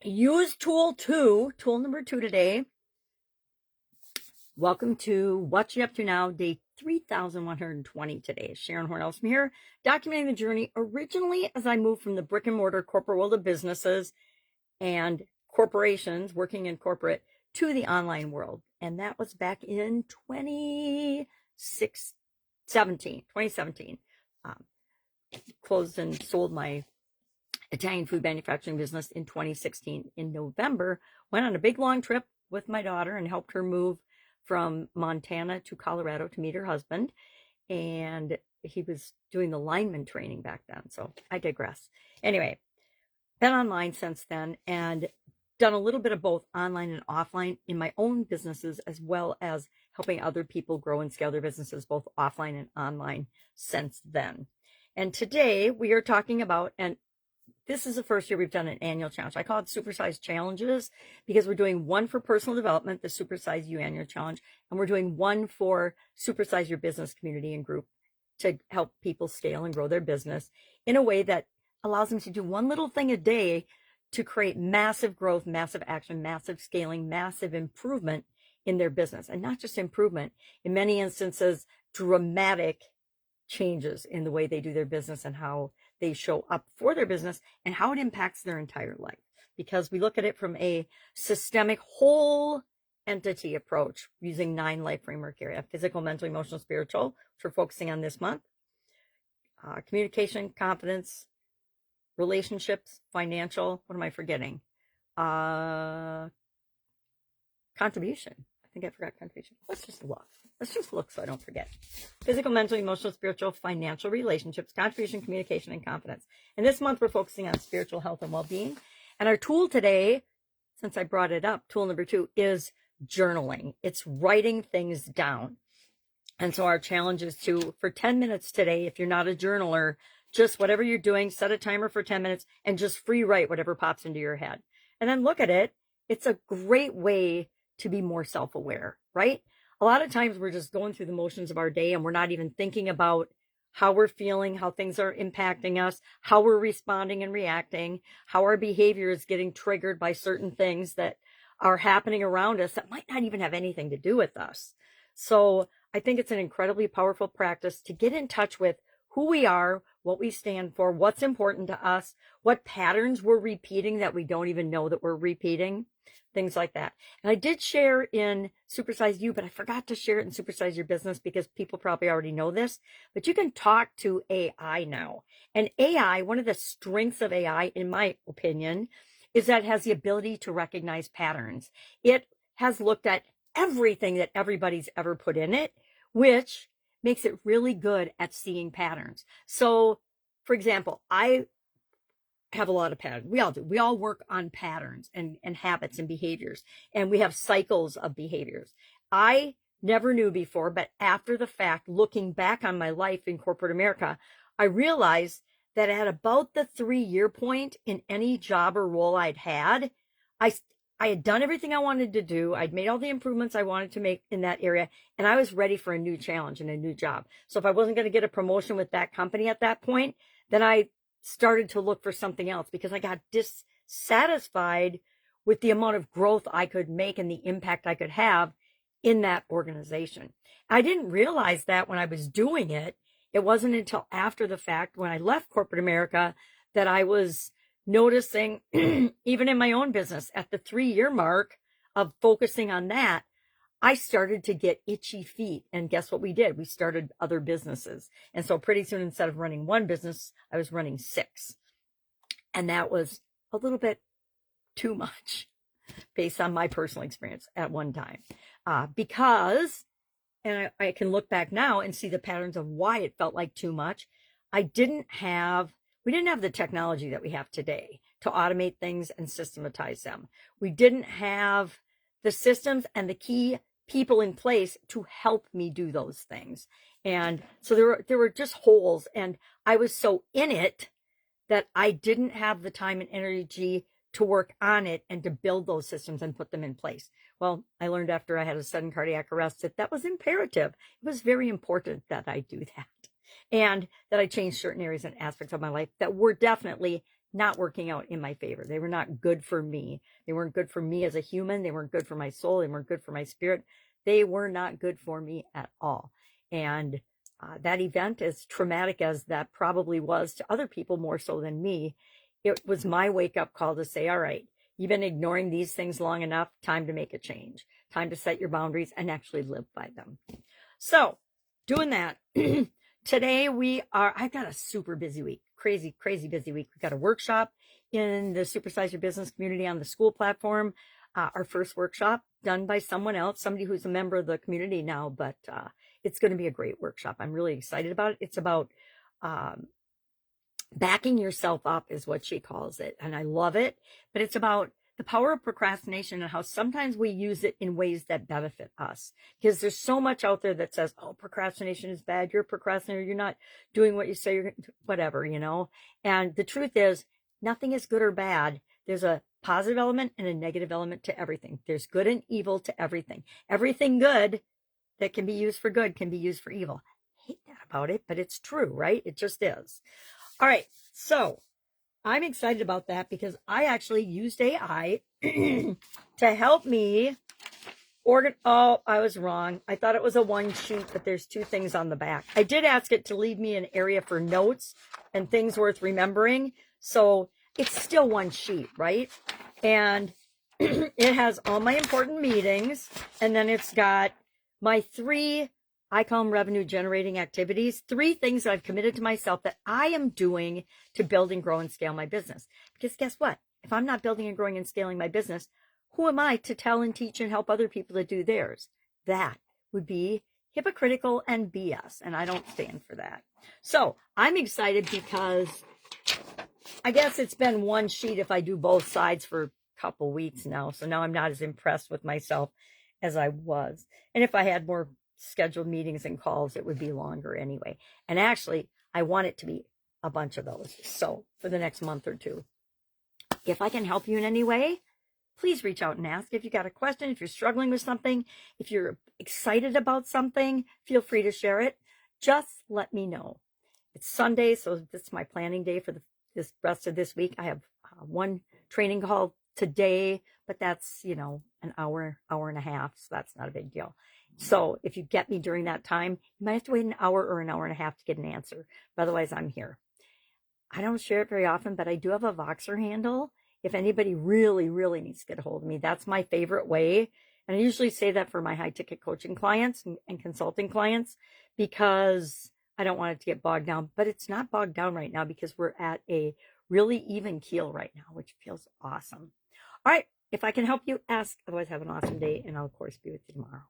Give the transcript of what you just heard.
use tool number 2 today. Welcome to What You Up To Now, day 3,120 today. Sharon Horne-Ellstrom here, documenting the journey originally as I moved from the brick and mortar corporate world of businesses and corporations, working in corporate, to the online world. And that was back in 2017. Closed and sold my Italian food manufacturing business in 2016 in November. Went on a big long trip with my daughter and helped her move from Montana to Colorado to meet her husband. And he was doing the lineman training back then. So I digress. Anyway, been online since then and done a little bit of both online and offline in my own businesses, as well as helping other people grow and scale their businesses, both offline and online since then. And today we are talking about, and this is the first year we've done an annual challenge. I call it Supersize Challenges because we're doing one for personal development, the Supersize You Annual Challenge, and we're doing one for Supersize Your Business Community and Group to help people scale and grow their business in a way that allows them to do one little thing a day to create massive growth, massive action, massive scaling, massive improvement in their business. And not just improvement, in many instances, dramatic changes in the way they do their business and how they show up for their business and how it impacts their entire life. Because we look at it from a systemic whole entity approach using 9 life framework area: physical, mental, emotional, spiritual, which we're focusing on this month, communication, confidence, relationships, financial, what am I forgetting? Contribution. I think I forgot contribution. Let's just look so I don't forget. Physical, mental, emotional, spiritual, financial, relationships, contribution, communication, and confidence. And this month we're focusing on spiritual health and well-being. And our tool today, since I brought it up, tool number 2 is journaling. It's writing things down. And so our challenge is to, for 10 minutes today, if you're not a journaler, just whatever you're doing, set a timer for 10 minutes and just free write whatever pops into your head. And then look at it. It's a great way to be more self-aware, right? A lot of times we're just going through the motions of our day and we're not even thinking about how we're feeling, how things are impacting us, how we're responding and reacting, how our behavior is getting triggered by certain things that are happening around us that might not even have anything to do with us. So I think it's an incredibly powerful practice to get in touch with who we are, what we stand for, what's important to us, what patterns we're repeating that we don't even know that we're repeating, things like that. And I did share in Supersize You, but I forgot to share it in Supersize Your Business because people probably already know this, but you can talk to AI now. And AI, one of the strengths of AI, in my opinion, is that it has the ability to recognize patterns. It has looked at everything that everybody's ever put in it, which makes it really good at seeing patterns. So, for example, I have a lot of patterns. We all do. We all work on patterns and habits and behaviors, and we have cycles of behaviors. I never knew before, but after the fact, looking back on my life in corporate America, I realized that at about the 3-year point in any job or role I'd had, I had done everything I wanted to do. I'd made all the improvements I wanted to make in that area, and I was ready for a new challenge and a new job. So if I wasn't going to get a promotion with that company at that point, then I started to look for something else because I got dissatisfied with the amount of growth I could make and the impact I could have in that organization. I didn't realize that when I was doing it. It wasn't until after the fact, when I left corporate America, that I was noticing, even in my own business, at the 3-year mark of focusing on that, I started to get itchy feet. And guess what we did? We started other businesses. And so pretty soon, instead of running one business, I was running 6. And that was a little bit too much based on my personal experience at one time. Because, and I can look back now and see the patterns of why it felt like too much. We didn't have the technology that we have today to automate things and systematize them. We didn't have the systems and the key people in place to help me do those things. And so there were just holes, and I was so in it that I didn't have the time and energy to work on it and to build those systems and put them in place. Well, I learned after I had a sudden cardiac arrest that was imperative. It was very important that I do that, and that I change certain areas and aspects of my life that were definitely not working out in my favor. They were not good for me. They weren't good for me as a human. They weren't good for my soul. They weren't good for my spirit. They were not good for me at all. And that event, as traumatic as that probably was to other people, more so than me, it was my wake-up call to say, all right, you've been ignoring these things long enough. Time to make a change. Time to set your boundaries and actually live by them. So, doing that, today I've got a super busy week. Crazy, crazy busy week. We've got a workshop in the Supersize Your Business community on the school platform. Our first workshop done by someone else, somebody who's a member of the community now, but it's going to be a great workshop. I'm really excited about it. It's about backing yourself up is what she calls it. And I love it, but it's about the power of procrastination and how sometimes we use it in ways that benefit us, because there's so much out there that says, oh, procrastination is bad. You're a procrastinator. You're not doing what you say you're whatever, you know? And the truth is nothing is good or bad. There's a positive element and a negative element to everything. There's good and evil to everything. Everything good that can be used for good can be used for evil. I hate that about it, but it's true, right? It just is. All right. So I'm excited about that because I actually used AI to help me Oh, I was wrong. I thought it was a one sheet, but there's two things on the back. I did ask it to leave me an area for notes and things worth remembering. So it's still one sheet, right? And it has all my important meetings. And then it's got my three, I call them revenue generating activities, 3 things that I've committed to myself that I am doing to build and grow and scale my business. Because guess what? If I'm not building and growing and scaling my business, who am I to tell and teach and help other people to do theirs? That would be hypocritical and BS, and I don't stand for that. So I'm excited because I guess it's been one sheet if I do both sides for a couple weeks now. So now I'm not as impressed with myself as I was. And if I had more scheduled meetings and calls, it would be longer anyway. And actually, I want it to be a bunch of those. So for the next month or two, if I can help you in any way, please reach out and ask. If you got a question, if you're struggling with something, if you're excited about something, feel free to share it. Just let me know. It's Sunday, so this is my planning day for this rest of this week. I have one training call today, but that's, an hour and a half, so that's not a big deal. So if you get me during that time, you might have to wait an hour or an hour and a half to get an answer. But otherwise, I'm here. I don't share it very often, but I do have a Voxer handle. If anybody really, really needs to get a hold of me, that's my favorite way. And I usually say that for my high-ticket coaching clients and consulting clients because I don't want it to get bogged down. But it's not bogged down right now because we're at a really even keel right now, which feels awesome. All right. If I can help you, ask. Otherwise, have an awesome day, and I'll, of course, be with you tomorrow.